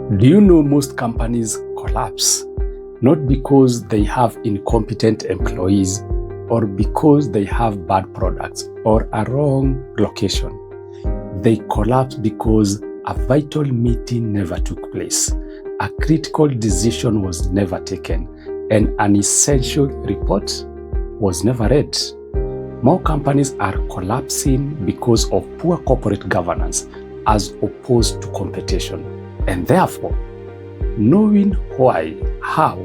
Do you know most companies collapse not because they have incompetent employees or because they have bad products or a wrong location? They collapse because a vital meeting never took place, a critical decision was never taken, and an essential report was never read. More companies are collapsing because of poor corporate governance as opposed to competition. And therefore, knowing why, how,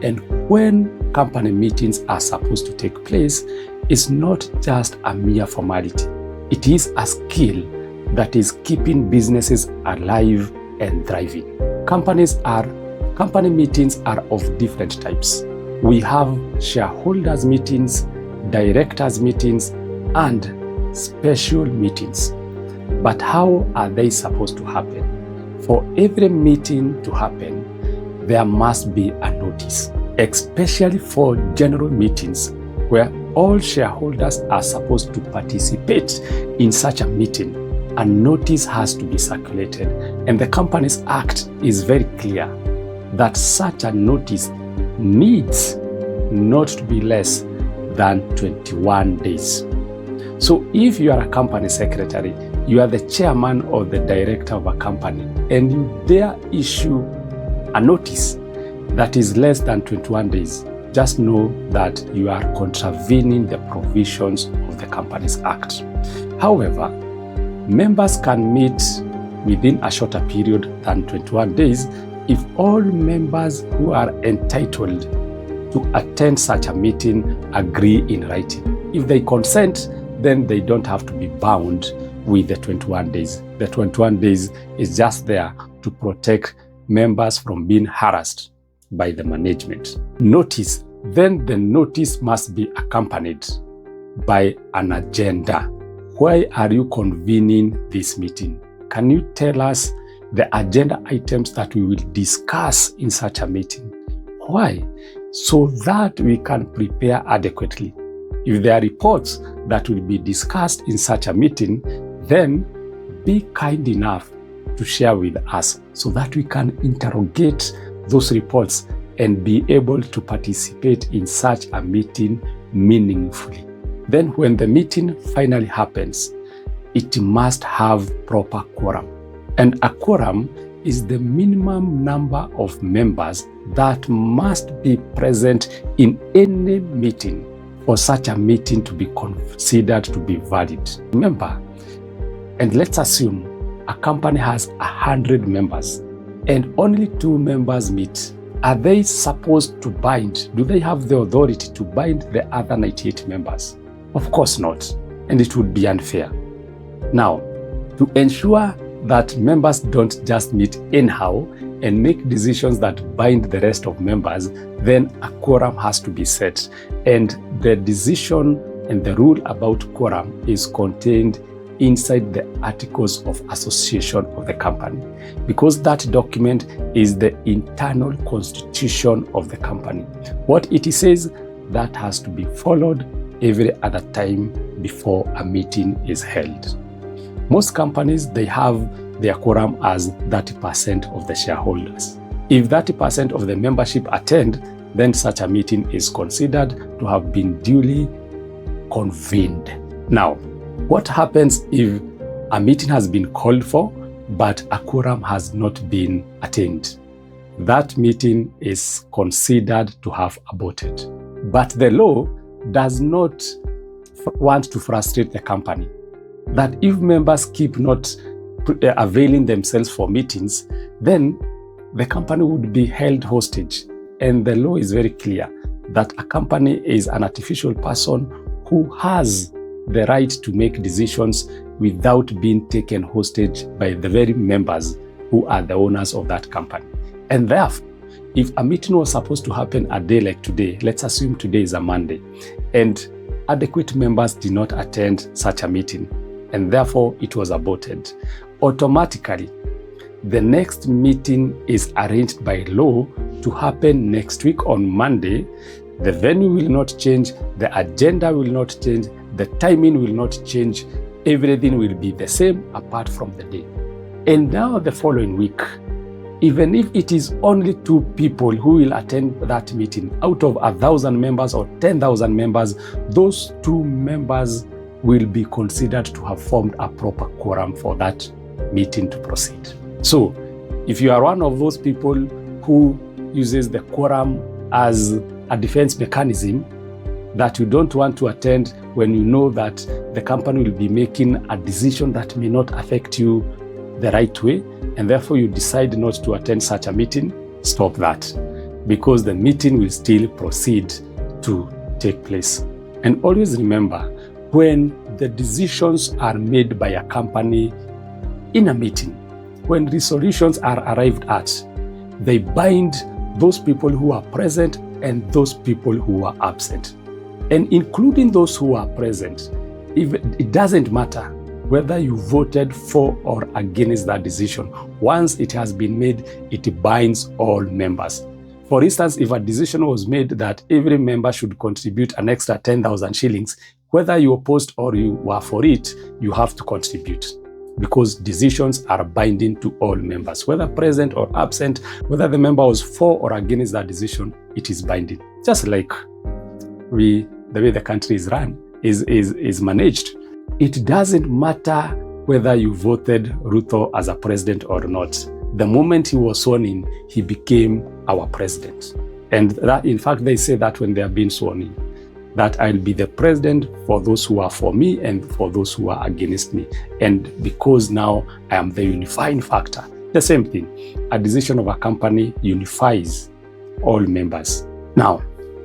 and when company meetings are supposed to take place is not just a mere formality. It is a skill that is keeping businesses alive and thriving. Company meetings are of different types. We have shareholders meetings, directors meetings, and special meetings. But how are they supposed to happen? For every meeting to happen, there must be a notice, especially for general meetings where all shareholders are supposed to participate in such a meeting. A notice has to be circulated, and the Companies Act is very clear that such a notice needs not to be less than 21 days. So if you are a company secretary, you are the chairman or the director of a company, and you dare issue a notice that is less than 21 days, just know that you are contravening the provisions of the Companies Act. However, members can meet within a shorter period than 21 days if all members who are entitled to attend such a meeting agree in writing. If they consent, then they don't have to be bound with the 21 days. The 21 days is just there to protect members from being harassed by the management. Notice, then the notice must be accompanied by an agenda. Why are you convening this meeting? Can you tell us the agenda items that we will discuss in such a meeting? Why? So that we can prepare adequately. If there are reports that will be discussed in such a meeting, then be kind enough to share with us so that we can interrogate those reports and be able to participate in such a meeting meaningfully. Then when the meeting finally happens, it must have proper quorum. And a quorum is the minimum number of members that must be present in any meeting for such a meeting to be considered to be valid. Remember, and let's assume a company has 100 members and only 2 members meet. Are they supposed to bind? Do they have the authority to bind the other 98 members? Of course not, and it would be unfair. Now, to ensure that members don't just meet anyhow and make decisions that bind the rest of members, then a quorum has to be set. And the decision and the rule about quorum is contained inside the Articles of Association of the company, because that document is the internal constitution of the company. What it says, that has to be followed every other time before a meeting is held. Most companies, they have their quorum as 30% of the shareholders. If 30% of the membership attend, then such a meeting is considered to have been duly convened. Now, what happens if a meeting has been called for, but a quorum has not been attained? That meeting is considered to have aborted. But the law does not want to frustrate the company, that if members keep not availing themselves for meetings, then the company would be held hostage. And the law is very clear that a company is an artificial person who has the right to make decisions without being taken hostage by the very members who are the owners of that company. And therefore, if a meeting was supposed to happen a day like today, let's assume today is a Monday, and adequate members did not attend such a meeting, and therefore it was aborted, automatically the next meeting is arranged by law to happen next week on Monday. The venue will not change, the agenda will not change, the timing will not change, everything will be the same apart from the day. And now the following week, Even if it is only 2 people who will attend that meeting, out of 1,000 members or 10,000 members, those 2 members will be considered to have formed a proper quorum for that meeting to proceed. So, if you are one of those people who uses the quorum as a defense mechanism, that you don't want to attend when you know that the company will be making a decision that may not affect you the right way, and therefore you decide not to attend such a meeting, stop that, because the meeting will still proceed to take place. And always remember, when the decisions are made by a company in a meeting, when resolutions are arrived at, they bind those people who are present and those people who are absent. And including those who are present, it doesn't matter whether you voted for or against that decision. Once it has been made, it binds all members. For instance, if a decision was made that every member should contribute an extra 10,000 shillings, whether you opposed or you were for it, you have to contribute, because decisions are binding to all members. Whether present or absent, whether the member was for or against that decision, it is binding. Just like the way the country is run, is managed. It doesn't matter whether you voted Ruto as a president or not. The moment he was sworn in, he became our president. And that, in fact, they say that when they are being sworn in, that I'll be the president for those who are for me and for those who are against me. And because now I am the unifying factor. The same thing, a decision of a company unifies all members. Now,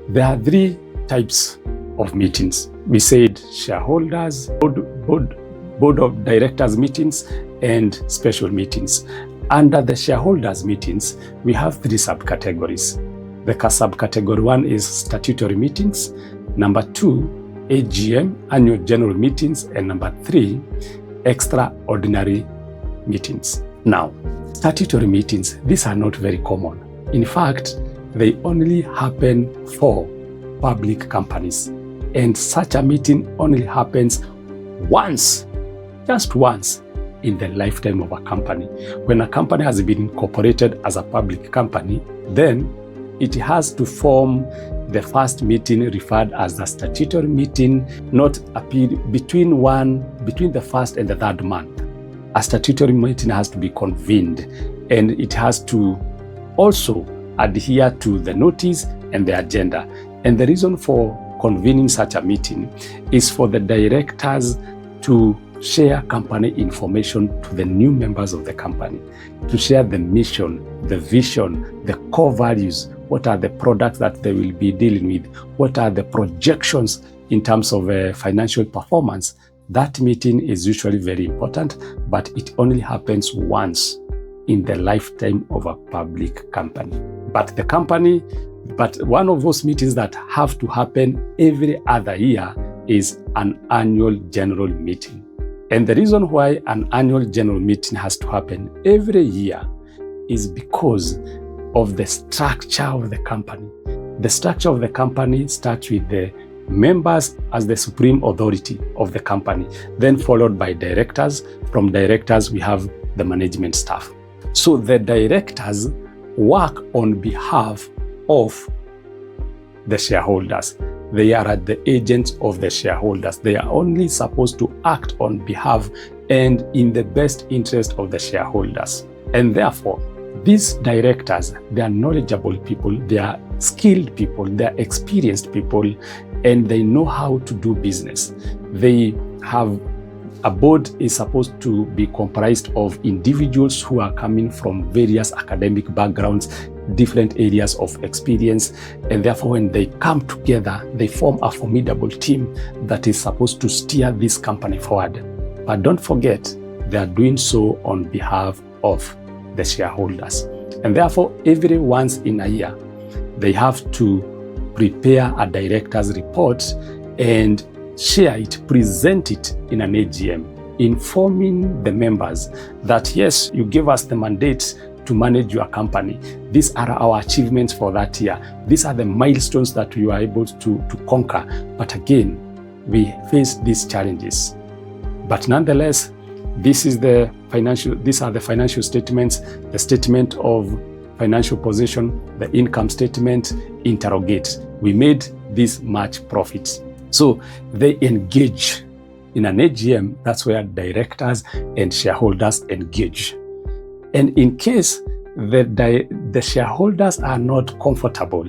there are 3 types of meetings. We said shareholders, board of directors meetings, and special meetings. Under the shareholders meetings, we have 3 subcategories. The subcategory 1 is statutory meetings. Number 2, AGM, annual general meetings. And number 3, extraordinary meetings. Now, statutory meetings, these are not very common. In fact, they only happen for public companies. And such a meeting only happens once, just once, in the lifetime of a company. When a company has been incorporated as a public company, then it has to form the first meeting referred as the statutory meeting, not appear between the first and the 3rd month. A statutory meeting has to be convened, and it has to also adhere to the notice and the agenda. And the reason for convening such a meeting is for the directors to share company information to the new members of the company, to share the mission, the vision, the core values, what are the products that they will be dealing with, what are the projections in terms of financial performance. That meeting is usually very important, but it only happens once in the lifetime of a public company. But one of those meetings that have to happen every other year is an annual general meeting. And the reason why an annual general meeting has to happen every year is because of the structure of the company. The structure of the company starts with the members as the supreme authority of the company, then followed by directors. From directors, we have the management staff. So the directors work on behalf of the shareholders. They are the agents of the shareholders. They are only supposed to act on behalf and in the best interest of the shareholders. And therefore, these directors, they are knowledgeable people, they are skilled people, they are experienced people, and they know how to do business. A board is supposed to be comprised of individuals who are coming from various academic backgrounds, different areas of experience, and therefore when they come together, they form a formidable team that is supposed to steer this company forward. But don't forget, they are doing so on behalf of the shareholders. And therefore, every once in a year, they have to prepare a director's report and share it, present it in an AGM, informing the members that yes, you gave us the mandate to manage your company. These are our achievements for that year. These are the milestones that we were able to conquer. But again, we face these challenges. But nonetheless, These are the financial statements, the statement of financial position, the income statement, interrogate. We made this much profits. So they engage. In an AGM, that's where directors and shareholders engage. And in case the shareholders are not comfortable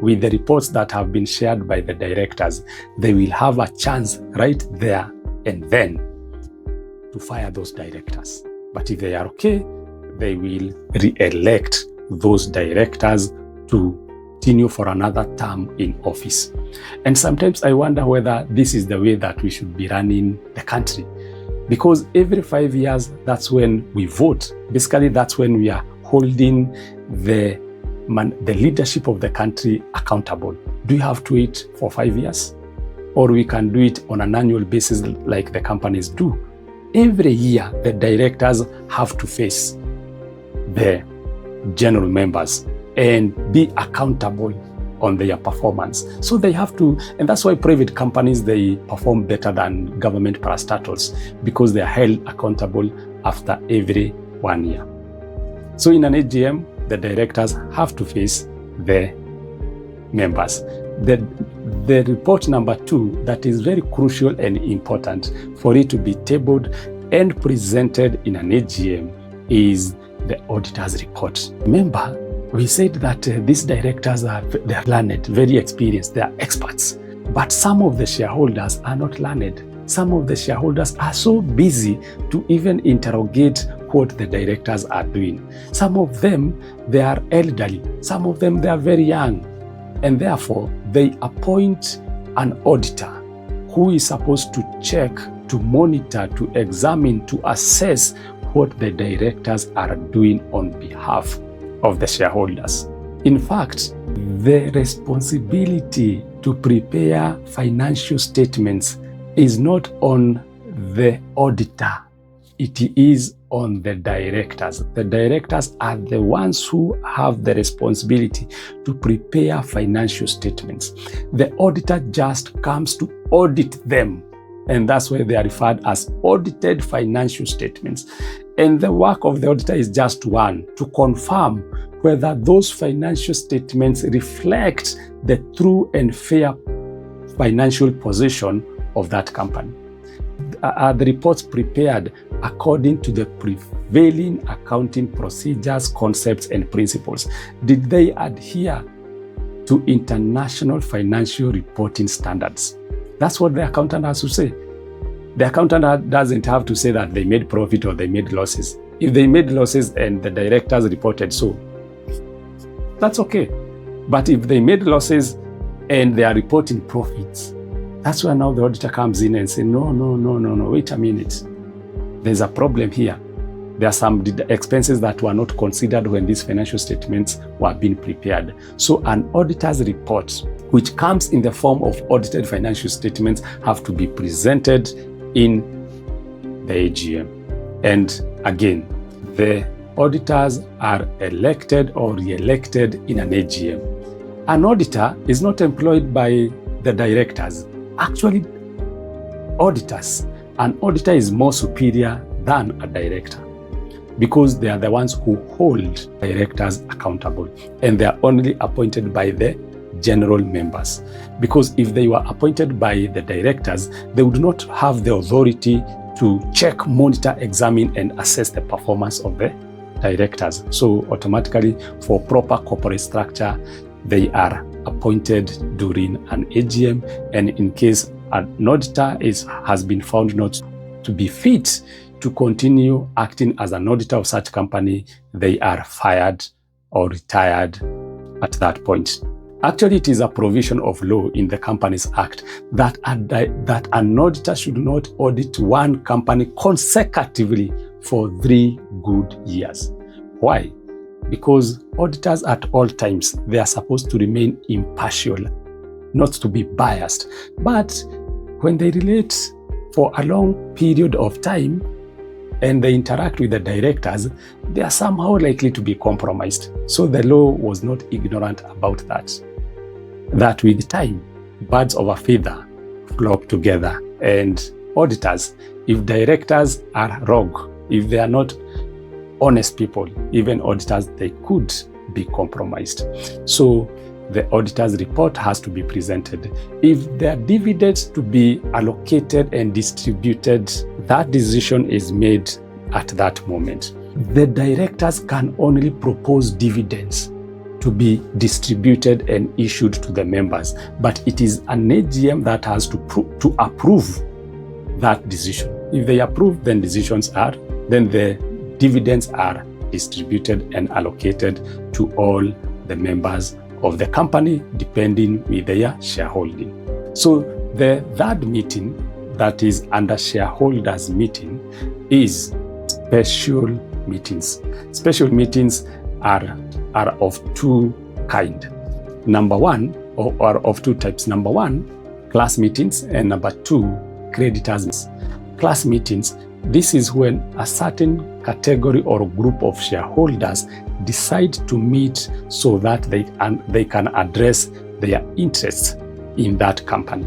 with the reports that have been shared by the directors, they will have a chance right there and then to fire those directors. But if they are okay, they will re-elect those directors to continue for another term in office. And sometimes I wonder whether this is the way that we should be running the country. Because every 5 years, that's when we vote. Basically, that's when we are holding the leadership of the country accountable. Do you have to wait for 5 years? Or we can do it on an annual basis like the companies do. Every year, the directors have to face the general members and be accountable on their performance. So they have to, and that's why private companies, they perform better than government parastatals, because they are held accountable after every 1 year. So in an AGM, the directors have to face the members. The report number 2, that is very crucial and important for it to be tabled and presented in an AGM, is the auditor's report. Remember, we said that these directors they are learned, very experienced, they are experts. But some of the shareholders are not learned. Some of the shareholders are so busy to even interrogate what the directors are doing. Some of them, they are elderly. Some of them, they are very young. And therefore, they appoint an auditor who is supposed to check, to monitor, to examine, to assess what the directors are doing on behalf of the shareholders. In fact, the responsibility to prepare financial statements is not on the auditor, it is on the directors. The directors are the ones who have the responsibility to prepare financial statements. The auditor just comes to audit them, and that's why they are referred as audited financial statements. And the work of the auditor is just one, to confirm whether those financial statements reflect the true and fair financial position of that company. Are the reports prepared according to the prevailing accounting procedures, concepts, and principles? Did they adhere to international financial reporting standards? That's what the accountant has to say. The accountant doesn't have to say that they made profit or they made losses. If they made losses and the directors reported so, that's okay. But if they made losses and they are reporting profits, that's where now the auditor comes in and says, no, wait a minute. There's a problem here. There are some expenses that were not considered when these financial statements were being prepared. So an auditor's report, which comes in the form of audited financial statements, have to be presented in the AGM. And again, the auditors are elected or re-elected in an AGM. An auditor is not employed by the directors. Actually, an auditor is more superior than a director, because they are the ones who hold directors accountable, and they are only appointed by the general members. Because if they were appointed by the directors, they would not have the authority to check, monitor, examine, and assess the performance of the directors. So automatically, for proper corporate structure, they are appointed during an AGM, and in case an auditor has been found not to be fit to continue acting as an auditor of such company, they are fired or retired at that point. Actually, it is a provision of law in the Companies Act that an auditor should not audit one company consecutively for 3 good years. Why? Because auditors at all times, they are supposed to remain impartial, not to be biased. But when they relate for a long period of time and they interact with the directors, they are somehow likely to be compromised. So the law was not ignorant about that. That with time, birds of a feather flock together, and auditors, If directors are rogue, if they are not honest people, even auditors, they could be compromised. So the auditor's report has to be presented. If there are dividends to be allocated and distributed, that decision is made at that moment. The directors can only propose dividends to be distributed and issued to the members, but it is an AGM that has to approve that decision. If they approve, then the dividends are distributed and allocated to all the members of the company, depending with their shareholding. So the third meeting, that is under shareholders meeting, is special meetings. Special meetings are of two kinds. Number one, or of two types. Number one, class meetings, and number two, creditors. Class meetings, this is when a certain category or group of shareholders decide to meet so that they can address their interests in that company.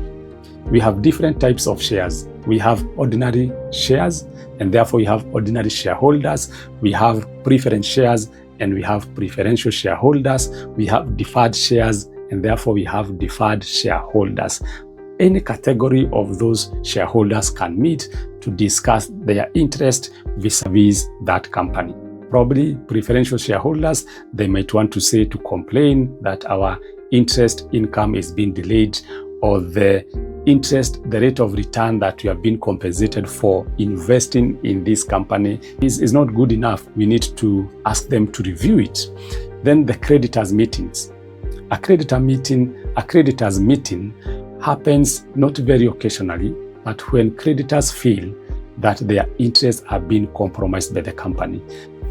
We have different types of shares. We have ordinary shares, and therefore we have ordinary shareholders. We have preference shares, and we have preferential shareholders. We have deferred shares, and therefore we have deferred shareholders. Any category of those shareholders can meet to discuss their interest vis-a-vis that company. Probably preferential shareholders, they might want to say, to complain that our interest income is being delayed, or the rate of return that we have been compensated for investing in this company is not good enough. We need to ask them to review it. Then the creditors meetings. A creditors meeting happens not very occasionally, but when creditors feel that their interests are being compromised by the company.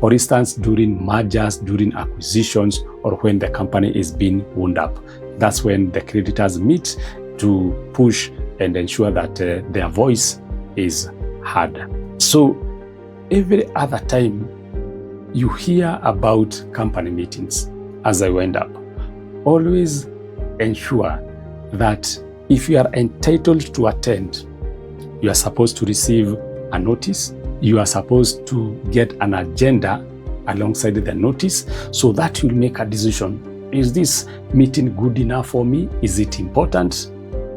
For instance, during mergers, during acquisitions, or when the company is being wound up. That's when the creditors meet to push and ensure that their voice is heard. So every other time you hear about company meetings, as I went up, always ensure that if you are entitled to attend, you are supposed to receive a notice. You are supposed to get an agenda alongside the notice, so that you'll make a decision. Is this meeting good enough for me? Is it important?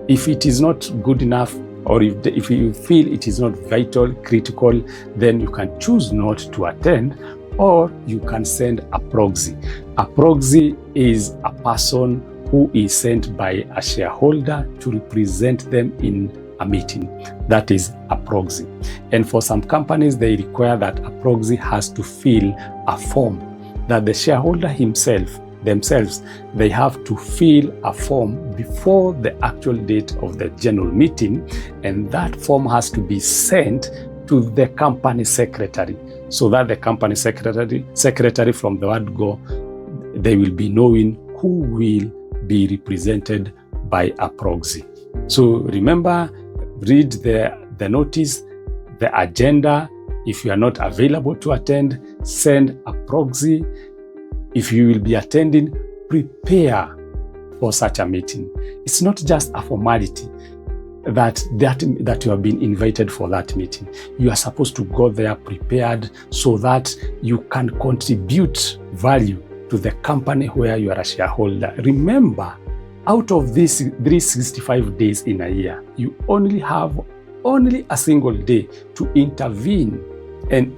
If it is not good enough, or if you feel it is not vital, critical, then you can choose not to attend, or you can send a proxy. A proxy is a person who is sent by a shareholder to represent them in a meeting. That is a proxy. And for some companies, they require that a proxy has to fill a form, that the shareholder themselves, they have to fill a form before the actual date of the general meeting, and that form has to be sent to the company secretary, so that the company secretary from the word go, they will be knowing who will be represented by a proxy. So remember, read the notice, the agenda. If you are not available to attend, send a proxy. If you will be attending, prepare for such a meeting. It's not just a formality that you have been invited for that meeting. You are supposed to go there prepared so that you can contribute value to the company where you are a shareholder. Remember, out of these 365 days in a year, you only have a single day to intervene and